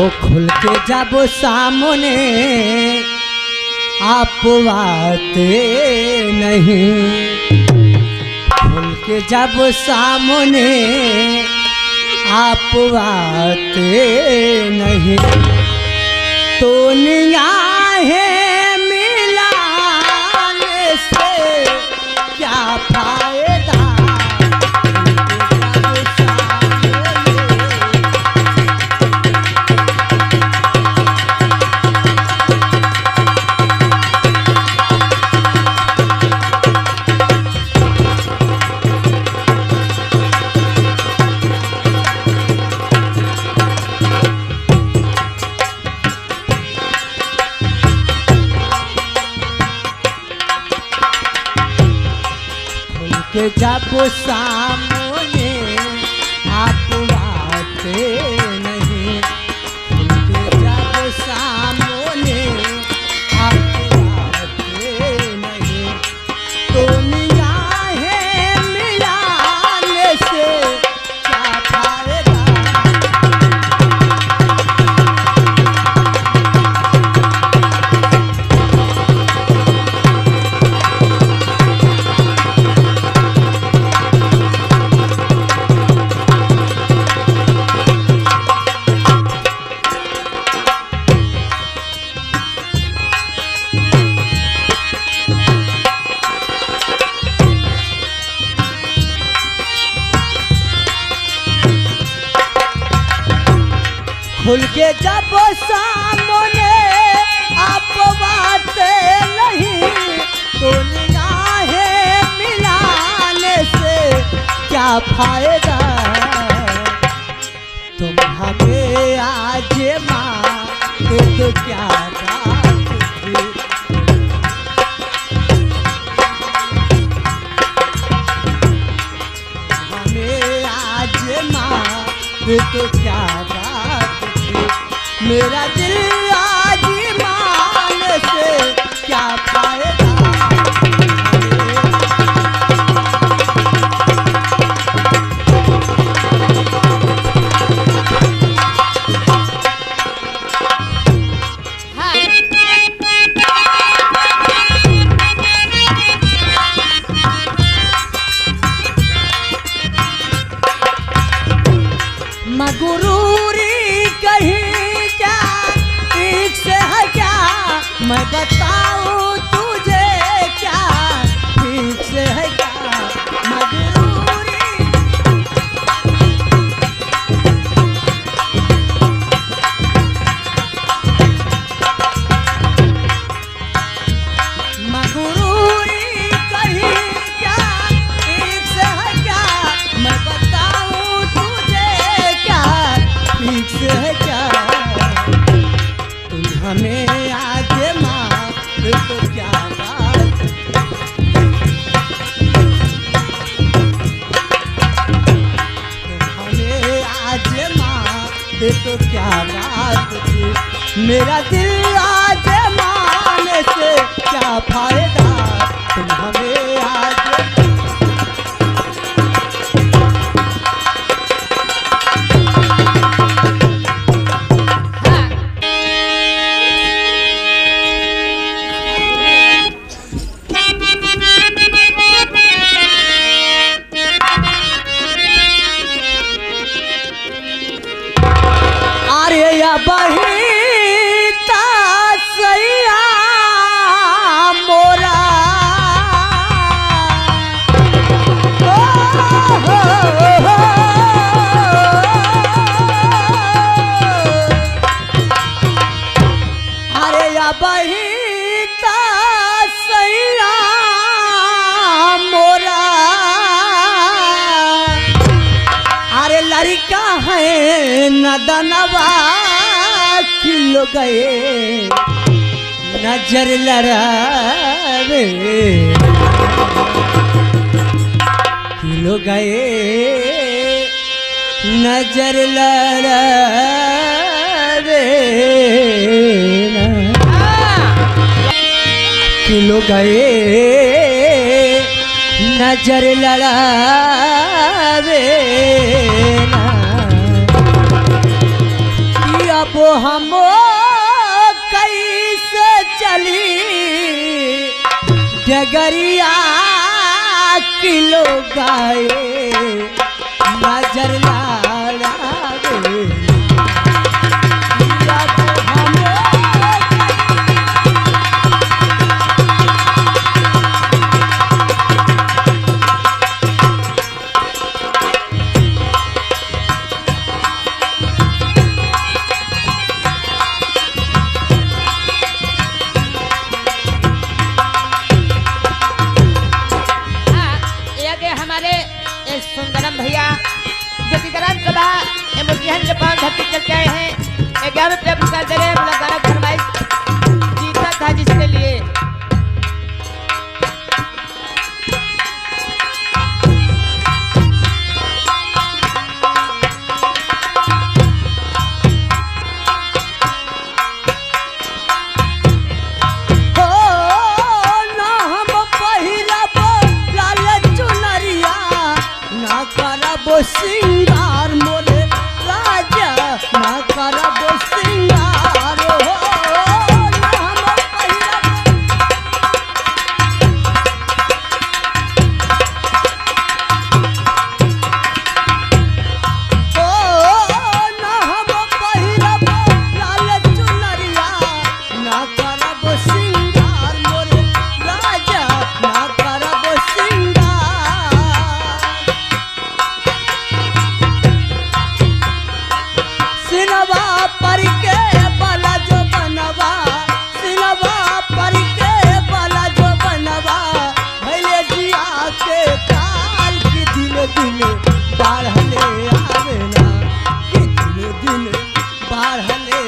खुल के जब सामने आप आते नहीं, खुल के जब सामने आप आते नहीं, तो निगाहें मिलाने से क्या फायदा। के जब सामने आप आते नहीं, के जब सामने आप आते नहीं, तो निगाहें मिलाने से क्या फायदा। खुल के जब सामने आप बाते नहीं, तो निगाहें मिलाने से क्या फायदा। तुम हमें आजमाते तो क्या बात थी, हमें आजमाते तो क्या बात। मेरा दिल आजमाने से क्या फायदा। मगरूरी कहीं क्या ठीक से है क्या, मैं बताऊं तुझे क्या ठीक से है क्या। मगरूरी मगरूरी कहीं क्या ठीक से है क्या, मैं बताऊं तुझे क्या ठीक से है क्या। तुम हमें आजमाते तो क्या बात, तुम हमें आजमाते तो क्या बात थी। मेरा दिल आजमाने से क्या फायदा। तुम हमें बहीता सैया मोरा अरे या बहीता सैया मोरा। अरे लड़का है नदनवा खिल गए नजर लड़ावे, खिल गए नजर लड़ावे, खिल गए नजर लड़ावे। अब हम कैसे चली डगरिया किलो गाए नजर लाड़ावे सुंदरम भैया जो कि ग्राम सभा मुखियन के पांव धरती चल के आए हैं 11 रुपया पुरस्कार दे रहे हैं मुलाकारा फरमाइश जीता था जिसके लिए सिंगार मोरे राजा ना करब सिंगार हो नाम पहिरब ओ नाम पहिरब लाल चुनरिया ना करब सिंगार मोरे राजा ना करब सिंगार सिनवा पर के बाला जो बनवा सिनवा पर के बाला जो बनवा भले जिया के काल की दिल बाढ़ले आवेला कि दिल बाढ़ले